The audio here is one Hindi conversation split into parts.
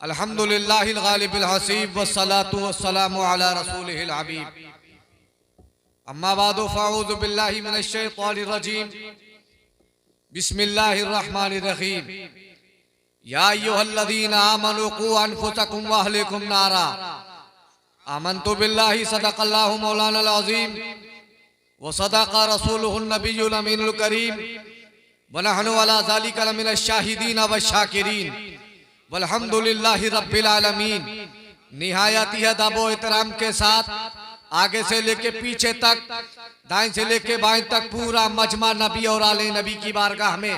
अल्हम्दुलिल्लाहिल गालिबिल हसीब वस्सलातु वस्सलामु अला रसूलिहिल हबीब अम्मा बादु फ़अऊज़ु बिल्लाहि मिनश शैतानिर रजीम बिस्मिल्लाहिर रहमानिर रहीम या अय्युहल्लज़ीना आमनू क़ू अनफुसकुम व अहलिकुम नारा आमन्तु बिल्लाहि सदक़ल्लाहु मौलानाल अज़ीम व सदक़ रसूलुहुन नबियुल अमीनुल करीम व नहनु अला ज़ालिका लमिनश शाहिदीन व शाकिरीन वल्हम्दुलिल्लाहि रब्बिल आलमीन। निहायत अदब व एहतराम के साथ आगे से लेके पीछे तक, दाएं से लेके बाएं तक पूरा मजमा नबी और आले नबी की बारगाह में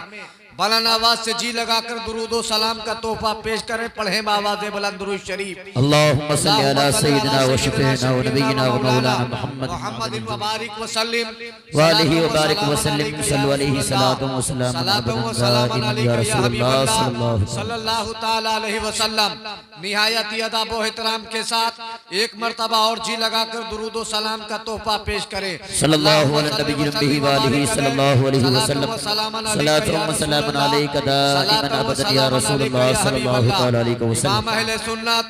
बुलंद आवाज से जी लगाकर दुरूद व सलाम का तोहफा पेश करें। पढ़े आवाज़े बुलंद दुरूद शरीफ। अल्लाहुम्मा सल्ली अला सय्यिदिना व शफीना व नबीना व मौलाना मुहम्मद व बारिक व सल्लिम व आलिहि व बारिक व सल्लिम सल्लल्लाहु अलैहि सलातु व सलाम या रसूलल्लाह सल्लल्लाहु ताला अलैहि वसल्लम। निहायत अदब व एहतराम के साथ एक मर्तबा और जी लगाकर दुरूद व सलाम का तोहफा पेश करें। सल्लल्लाहु अलैहि व आलिहि सल्लल्लाहु अलैहि वसल्लम सलातु व सलाम अलैका दाइमन अबदन या रसूलल्लाह सल्लल्लाहु ताला अलैहि वसल्लम। इमाम अहले सुन्नत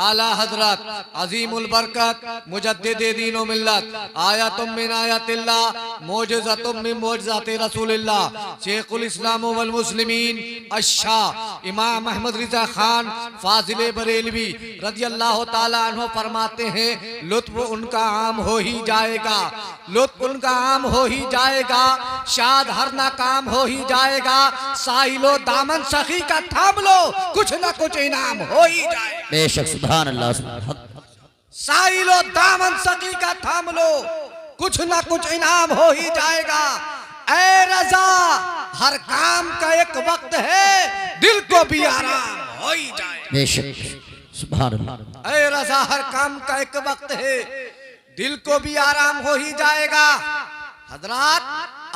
आला हजरत अजीमुल बरकत मुजद्दिदे दीन व मिल्लत आयतुम मिन आयतिल्लाह मौजज़तुम मिन मौजज़ाति रसूलिल्लाह शेखुल इस्लाम वल मुस्लिमीन अश्शाह इमाम अहमद रिजा खान फाजिले बरेलवी रज़ियल्लाहु ताला अन्हु फरमाते हैं, लुत्फ उनका आम हो ही जाएगा, लुत्फ उनका आम हो ही जाएगा, शाद हर नाकाम हो ही जाएगा, साहिलो दामन सखी का थाम लो, कुछ ना कुछ इनाम हो ही जाए। बेशक सुभान अल्लाह। साहिलो दामन सखी का थाम लो, कुछ ना कुछ इनाम हो ही जाएगा। ऐ रजा हर काम का एक वक्त है, दिल को भी आराम हो ही जाए। बेशक सुभान अल्लाह। ऐ रजा हर काम का एक वक्त है, दिल को भी आराम हो ही जाएगा। हजरात,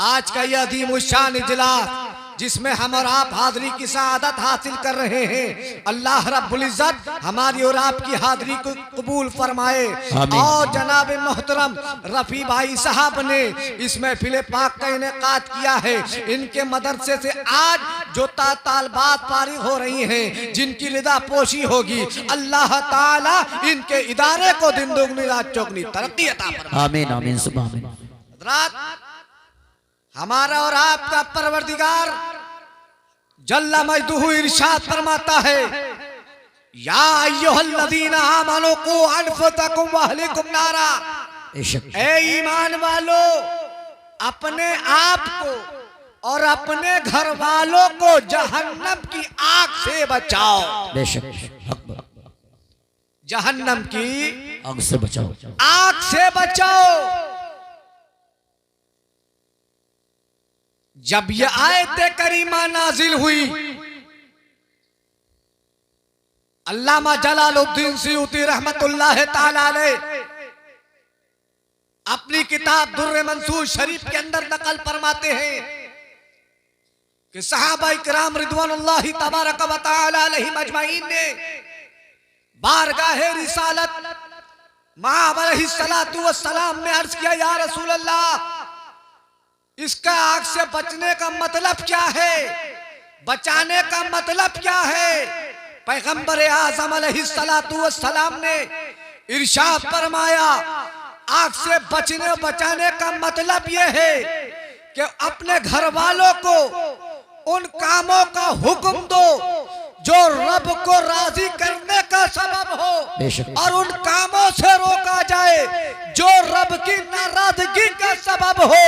आज का यह अजीम शान इजलास जिसमें हम और आप हाजिरी की सआदत हासिल कर रहे हैं, अल्लाह रब्बुल इज्जत हमारी और आपकी हाजिरी को कबूल फरमाए। और जनाब मोहतरम रफी भाई साहब ने इस महफिल पाक का इनेकाद किया है। इनके मदरसे से आज जो तालबात फारिग हो रही हैं, जिनकी लिदा पोशी होगी, अल्लाह ताला इनके इदारे को दिन दुगनी रात चौगनी तरक्की अता फरमाए। आमीन आमीन सुभान अल्लाह। हमारा और आपका परवरदिगार जल्ला मजदूहु इरशाद फरमाता है, या अय्युहल्लज़ीना आमनू क़ू अनफुसकुम व अहलिकुम नारा। ए ईमान वालो, अपने आप को और अपने घर वालों को जहन्नम की आग से बचाओ। बेशक जहन्नम की आग से बचाओ, आग से बचाओ। जब यह आयत करीमा नाजिल हुई, अल्लामा जलालुद्दीन सयूती रहमतुल्लाह ताला अलैह अपनी किताब दुर्र मंसूर शरीफ के अंदर नकल फरमाते हैं कि सहाबा इकराम रिदवानुल्लाहि तबारक व तआला अलैहिम अजमईन ने बारगाहे रिसालत मां अलैहिस्सलातु वस्सलाम ने अर्ज किया, या रसूल अल्लाह, इसका आग से बचने का मतलब क्या है, बचाने का मतलब क्या है? पैगंबर आज़म अलैहिस्सलातु वस्सलाम ने इरशाद फरमाया, आग से बचने बचाने का मतलब यह है कि अपने घर वालों को उन कामों का हुक्म दो जो रब को राजी करने का सबब हो, और उन कामों से रोका जाए जो रब की नाराजगी का सबब हो।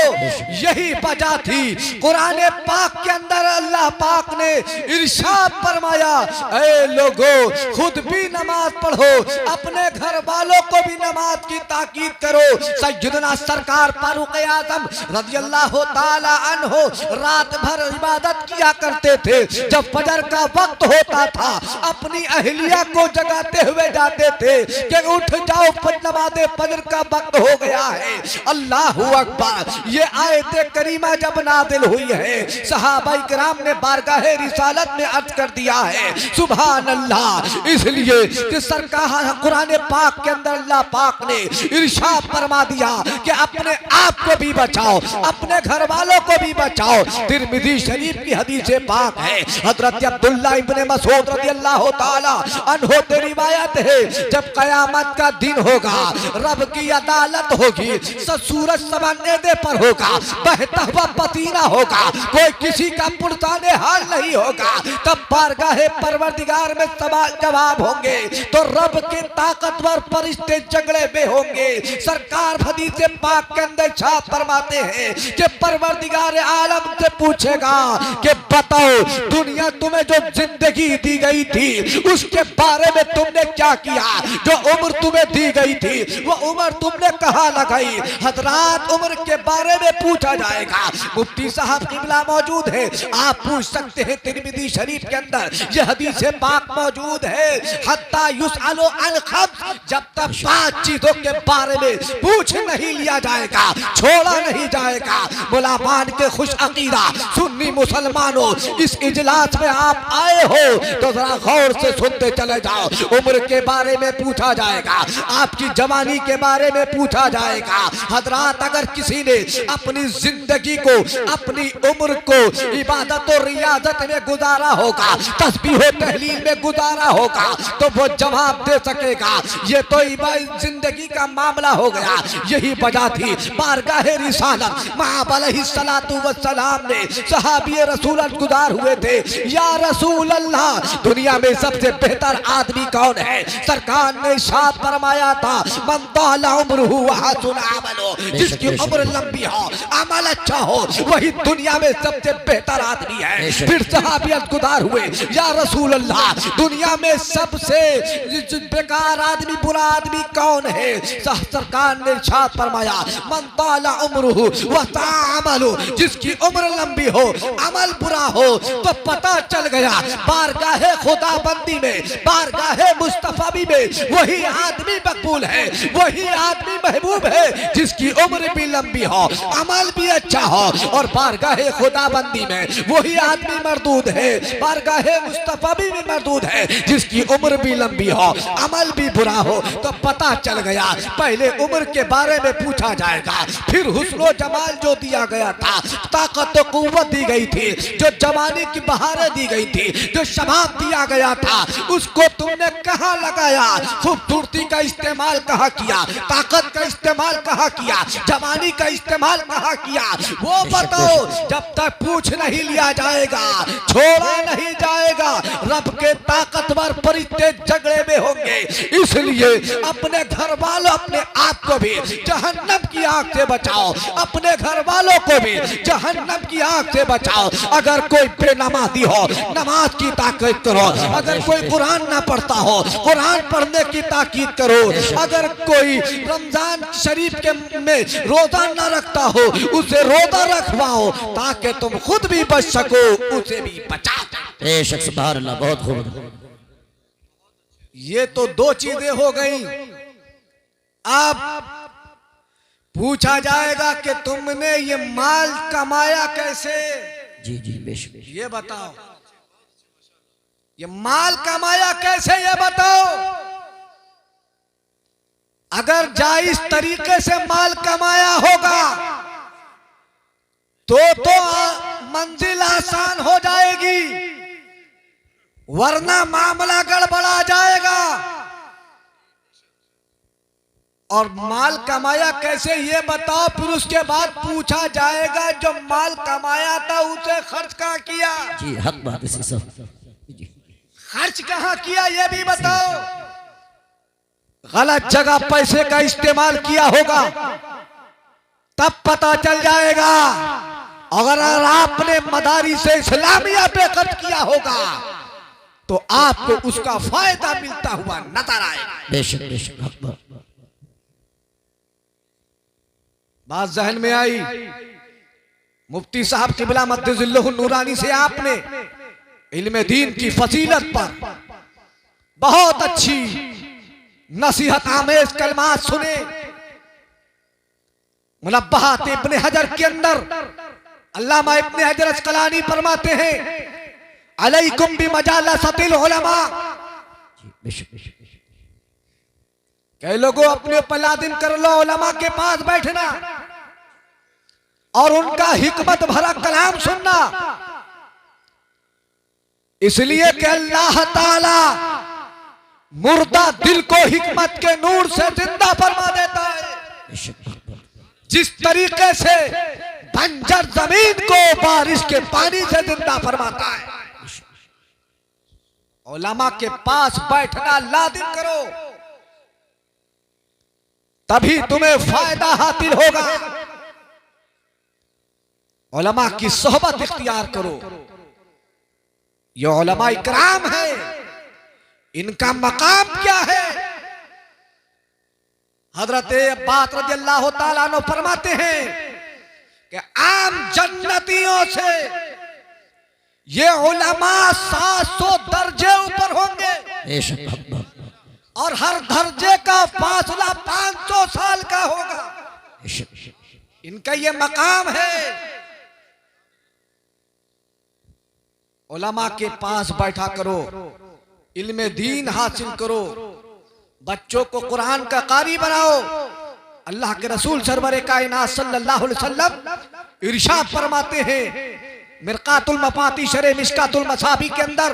यही वजह थी कुरान पाक के अंदर अल्लाह पाक ने इरशाद फरमाया, ऐ लोगो, खुद भी नमाज पढ़ो, अपने घर वालों को भी नमाज की ताकीद करो। सैयदना सरकार फारूक आज़म रज़ियल्लाहु ताला अन्हु रात भर इबादत किया करते थे। जब फजर का वक्त होता था, अपनी अहलिया को जगाते हुए जाते थे कि उठ जाओ, नमाज़े फजर का भंग हो गया है। अल्लाहू अकबर। ये आयत करीमा जब नाज़िल हुई है, सहाबा इकराम ने बारगाह रिसालत में अर्ज कर दिया है सुभान अल्लाह, इसलिए कि सरकार कुरान पाक के अंदर अल्लाह पाक ने इरशाद फरमा दिया कि अपने आप को भी बचाओ, अपने घर वालों को भी बचाओ। तिरमिज़ी शरीफ की हदीस पाक है, हजरत अब्दुल्लाह इब्ने मसूद रज़ियल्लाहु ताला अन्हु से रिवायत है, जब कयामत का दिन होगा, रब की अदालत होगी, सूरज समन्ने पर होगा, बहता हुआ पसीना होगा, कोई किसी का पुरसाने हाल नहीं होगा, तब बारगाहे परवरदिगार में सवाल जवाब होंगे, तो रब के ताकतवर फरिश्ते झगड़े में होंगे। सरकार हदीस पाक के अंदर छाप फरमाते हैं कि परवरदिगार आलम से पूछेगा कि बताओ दुनिया तुम्हें जो जिंदगी दी गई थी उसके बारे में तुमने क्या किया, जो उम्र तुम्हें दी गई थी वो उम्र तुमने कहाँ लगाई। हजरात उम्र के बारे में पूछा जाएगा। मुफ्ती साहब किबला मौजूद है, आप पूछ सकते हैं। तिरमिज़ी शरीफ के अंदर ये हदीस पाक मौजूद है, हत्ता युसअलु अन खम्स, जब तक 5 चीजों के बारे में पूछ नहीं लिया जाएगा, छोड़ा नहीं जाएगा। मुलामान के खुश अकीदा सुन्नी मुसलमानों, इस इजलास में आप आए हो तो जरा गौर से सुनते चले जाओ। उम्र के बारे में पूछा जाएगा, आपकी जवानी के बारे में पूछा जाएगा। हजरात अगर किसी ने अपनी जिंदगी को, अपनी उम्र को इबादत और रियाजत में गुजारा होगा, तस्बीह और तहलील में गुजारा होगा, तो वो जवाब दे सकेगा ये तो जिंदगी का मामला हो गया। यही वजह थी बारगाह रिसालत महब अलैहिस्सलातु वस्सलाम ने सहाबी रसूल गुजार हुए थे, या रसूल अल्लाह दुनिया में सबसे बेहतर आदमी कौन है? सरकार ने इरशाद फरमाया था मन ताला उम्रुहु व हसुन अमलुहु, जिसकी उम्र लंबी हो, अमल अच्छा हो, वही दुनिया में सबसे बेहतर आदमी है। फिर सहाबियत गुजार हुए, या रसूल अल्लाह दुनिया में सबसे बेकार आदमी, बुरा आदमी कौन है? सरकार ने इरशाद फरमाया मन ताला उम्रुहु व अमलुहु, जिसकी उम्र लंबी हो, अमल बुरा हो। तो पता चल गया बारगाहे खुदाबंदी में, बारगाहे मुस्तफाबी में वही आदमी मकबूल है, वही आदमी महबूब है जिसकी उम्र भी लंबी हो, अमल भी अच्छा हो। और बारगाहे खुदाबंदी में वही आदमी मरदूद है, बारगाहे मुस्तफाबी में मरदूद है जिसकी उम्र भी लंबी हो, अमल भी बुरा हो। तो पता चल गया पहले उम्र के बारे में पूछा जाएगा, फिर हुस्न जमाल जो दिया गया था, ताकत और कुव्वत दी गई थी, जो जवानी की बहारें दी गई थी, जो शबाब दिया गया था, उसको तुमने कहाँ लगाया? खूबसूरती का इस्तेमाल कहाँ किया? ताकत का इस्तेमाल कहाँ किया? जवानी का इस्तेमाल कहाँ किया? वो बताओ। जब तक पूछ नहीं लिया जाएगा, छोड़ा नहीं जाएगा, रब के ताकतवर फरिश्ते झगड़े में होंगे। इसलिए अपने घर वालों, अपने आप को भी जहन्नम की आग से बचाओ, अपने घर वालों को भी जहन्नम की आग से बचाओ। अगर कोई बेनमाजी हो, नमाज की ताकीद करो। अगर कोई कुरान ना पढ़ता हो, कुरान पढ़ने की ताकीद करो। अगर कोई रमजान शरीफ के में रोजा ना रखता हो, उसे रोजा रखवाओ ताकि तुम खुद भी बच सको, उसे भी बचा दो। बेशक सुभान अल्लाह, बहुत खूब। ये तो 2 चीजें हो गई। अब पूछा जाएगा कि तुमने ये माल कमाया कैसे? जी जी बेशक। ये बताओ, ये माल कमाया कैसे, ये बताओ। अगर जायज तरीके से माल कमाया होगा तो मंजिल आसान हो जाएगी, वरना मामला गड़बड़ा जाएगा। और माल कमाया कैसे ये बताओ, फिर उसके बाद पूछा जाएगा जो माल कमाया था उसे खर्च कहाँ किया? जी हक बात है सब। खर्च कहाँ किया ये भी बताओ। गलत जगह पैसे का इस्तेमाल किया होगा तब पता चल जाएगा। अगर आपने मदारी से इस्लामिया पे खर्च किया होगा तो आपको उसका फायदा मिलता हुआ नजर आएगा। बेशक बेशक हक बात। बात जहन में आई। मुफ्ती साहब किबला मद्दिज़िल्लुहु नूरानी से आपने इल्म दीन की फजीलत पर बहुत अच्छी नसीहत आमेज कलमात सुने। मुनब्बहात इब्ने हजर के अंदर अल्लामा इब्ने हजर अस्कलानी फरमाते हैं, अलैकुम बिमजालसतिल उलमा, कई लोगों अपने ऊपर लादिम कर लो उलमा के पास बैठना और उनका हिकमत भरा कलाम सुनना, इसलिए कि अल्लाह ताला मुर्दा दिल को हिकमत के नूर से जिंदा फरमा देता है। जिस तरीके से बंजर जमीन को बारिश के पानी से जिंदा फरमाता है, उलमा के पास बैठना लादिम करो, तभी तुम्हें फायदा हासिल होगा। उलमा की सोहबत इख्तियार करो। ये उलमा इकराम है, इनका मकाम क्या है? हजरत अब्बास रज़ियल्लाहु ताला अन्हु फरमाते हैं कि आम जन्नतियों से ये उलमा 700 दर्जे ऊपर होंगे और हर दर्जे का फासला 500 साल का होगा। इनका ये मकाम है। उलमा के पास बैठा करो, इल्म दीन हासिल करो, बच्चों को कुरान का कारी बनाओ। अल्लाह के रसूल सरवरे कायनात सल्लल्लाहु अलैहि वसल्लम इरशाद फरमाते हैं, मिरकातुल मफाती शरे मिशकातुल मसाबी के अंदर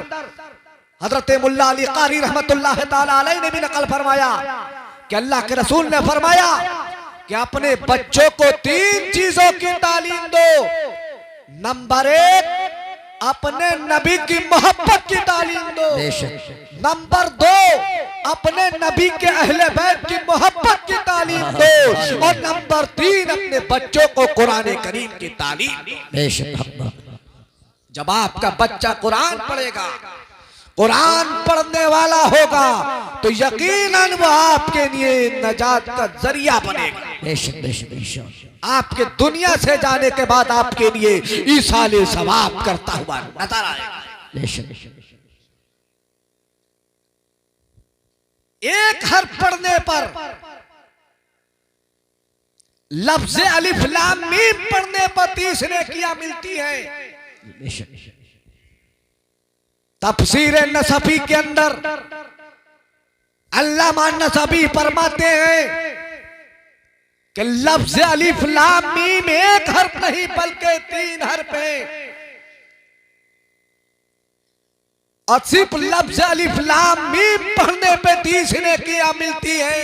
हजरत मुल्ला अली कारी रहमतुल्लाह ताला अलैहि ने भी नकल फरमाया कि अल्लाह के रसूल ने फरमाया कि अपने बच्चों को 3 चीजों की तालीम दो। नंबर 1, अपने नबी की मोहब्बत की तालीम दो। नंबर 2, अपने नबी के अहले बैत की मोहब्बत की तालीम दो। और नंबर 3, अपने बच्चों को कुरान करीम की तालीम। जब आपका बच्चा कुरान पढ़ेगा, कुरान पढ़ने वाला होगा, तो यकीनन वो आपके लिए नजात का जरिया बनेगा। आपके दुनिया से जाने के बाद आपके लिए ईसाले सवाब करता हुआ नजर आएगा। एक हर्फ पढ़ने पर, लफ्ज़ अलिफ लाम मीम पढ़ने पर 30 नेकियां मिलती है। तफसीर नसफी के अंदर अल्लामा नसफी फरमाते हैं कि लफ्ज़ अलिफ लाम मीम एक हर्फ नहीं बल्कि 3 हर्फ है। और सिर्फ लफ्ज़ अलिफ लाम मीम पढ़ने पे 30 नेकियां मिलती है।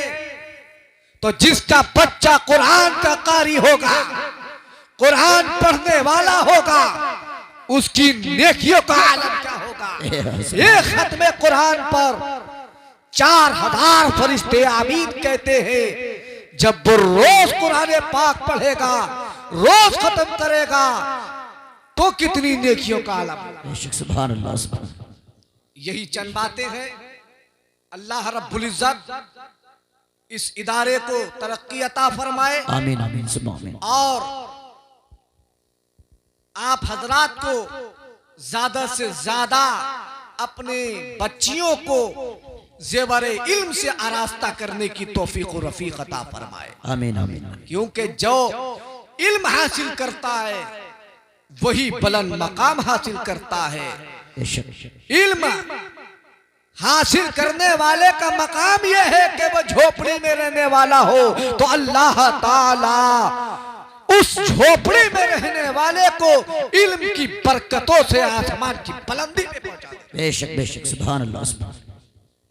तो जिसका बच्चा कुरान का कारी होगा, कुरान पढ़ने वाला होगा, उसकी नेकियों का आलम क्या होगा। एक खत्मे कुरान पर 4000 फरिश्ते आमीन कहते हैं। जब वो रोज कुरान पाक पढ़ेगा, रोज खत्म करेगा, तो कितनी नेकियों का आलम। सुभान अल्लाह, सुभान। यही चंद बातें हैं। अल्लाह रब्बुल इज्जत इस इदारे को तरक्की अता फरमाए। आमीन आमीन आमीन। और आप हजरात को ज्यादा से ज्यादा अपने बच्चियों को जेवर इल्म से आरास्ता करने की तौफीक और रफीक अता फरमाए। आमीन आमीन। क्योंकि जो इल्म हासिल करता है वही बुलंद मकाम हासिल करता है। इल्म हासिल करने वाले का मकाम यह है कि वो झोपड़ी में रहने वाला हो, तो अल्लाह ताला उस झोपड़ी में रहने वाले को इल्म की बरकतों से आसमान की बुलंदी पे पहुंचा दे। बेशक बेशक, सुभान अल्लाह,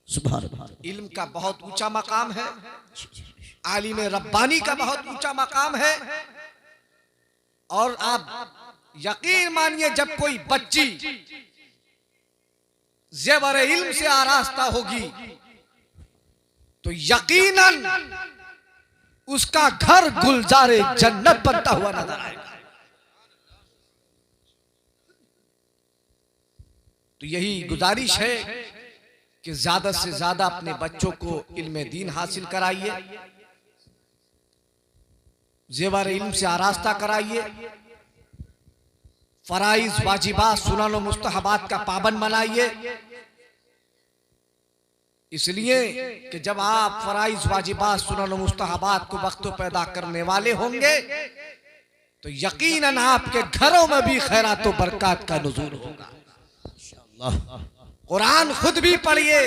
सुभान अल्लाह। इल्म का बहुत ऊंचा मकाम है, आलिम रब्बानी का बहुत ऊंचा मकाम है। और आप यकीन मानिए, जब कोई बच्ची ज़ेवर इल्म से आरास्ता होगी तो यकीनन उसका घर गुलजारे जन्नत बनता हुआ नजर आएगा। तो यही गुजारिश है कि ज्यादा से ज्यादा अपने बच्चों को इल्म दीन हासिल कराइए, ज़ेवर इल्म से आरास्ता कराइए, फराइज वाजिबात सुनन और मुस्तहबात का पाबंद बनाइए। इसलिए कि जब आप फराइज वाजिबात सुनन मुस्तहबात को वक्तों पैदा करने वाले होंगे तो यकीनन आपके घरों में भी खैरात व बरकत का नुज़ूल होगा। कुरान खुद भी पढ़िए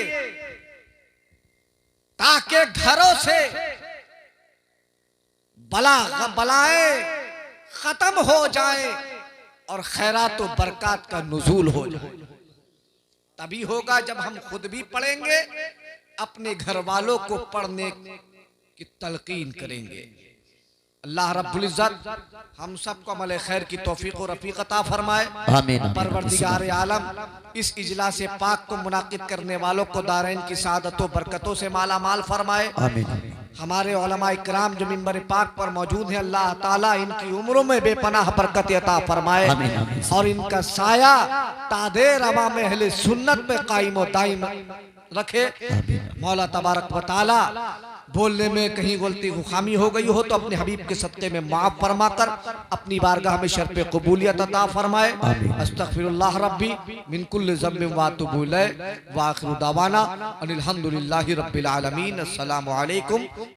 ताकि घरों से बलाएं खत्म हो जाए और खैरात व बरकत का नुज़ूल हो जाए। तभी होगा जब हम खुद भी पढ़ेंगे, अपने घर वालों को पढ़ने की तलकीन करेंगे। अल्लाह रब्बुल इज्जत हम सबको अमल खैर की तौफीक और रफीक अता फरमाए। आमीन। परवरदिगार आलम इस इजलास पाक को मुनाकिद करने वालों को दारैन की सादतों बरकतों से माला माल फरमाए। आमीन। हमारे उलमा इकराम जो मिंबर पाक पर मौजूद हैं, अल्लाह ताला इनकी उम्रों में बेपनाह बरकत अता फरमाए और इनका साया तादेर अवाम अहले सुन्नत में कायम व दायम रखे। मौला तबारक व तआला बोलने में कहीं गलती खामी हो गई हो तो अपने हबीब के सत्ते में माफ फरमा कर अपनी बारगाह में शर्फ कबूलियत अता फरमाए। अस्तगफिरुल्लाह रब्बी मिन कुल्लि ज़ंबिन व अतूबु इलैह व आखिरु दावाना अनिल हम्दुलिल्लाहि रब्बिल आलमीन। अस्सलामु अलैकुम